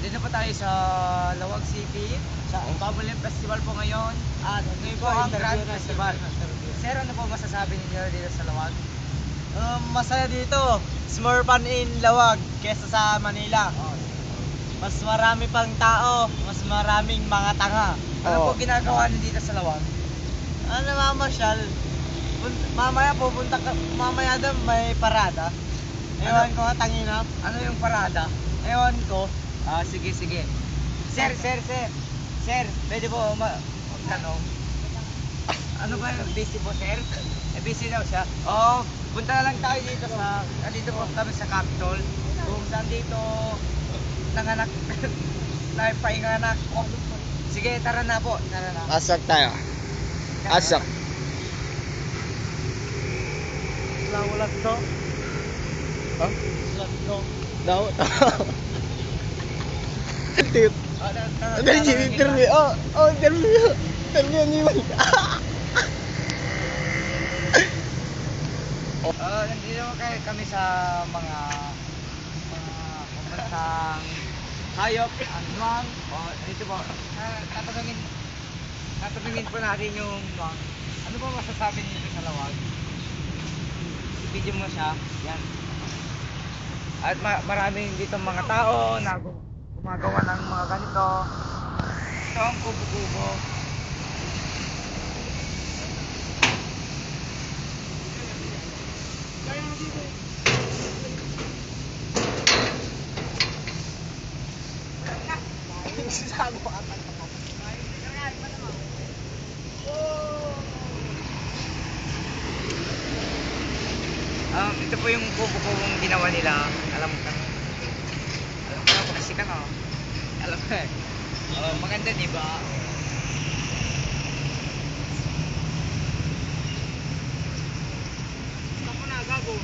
Dito po tayo sa Lawag City. Sa Babulim Festival po ngayon. At ngayon po ang Grand Festival. Sir, ano po masasabi ninyo dito sa Lawag? Masaya dito. It's more fun in Lawag kesa sa Manila. Mas marami pang tao, mas maraming mga tanga. Ano po ginagawa niyo dito sa Lawag? Namamasyal. Mamaya pupunta ka, mamaya doon may parada. Ewan ko, tangina. Ano yung parada? Ewan ko. Sige. Sir, pwede po magtanong. Ano ba yung busy po, sir? Busy daw siya. Punta na lang tayo dito dito po kami sa Capitol. Kung saan dito nanganak, naipainganak. Sige, tara na po. Asak tayo. Asak. Ulat to. Huh? Ulat to. Daw. Tit. Ada jadi interview. Interview. Interview ni man. Nandito kami sa mga pambansang hayop, nuwang. Dito po, tatanungin po natin yung nuwang. Ano po masasabi niyo sa Lawag? Video mo siya, yan. At maraming dito mga tao na gumagawa ng mga ganito. Ito ang kubo-kubo. Ito po yung kubo-kubong ginawa nila. Alam mo na po kasi ka no. Alam mo maganda diba? Ako na gago.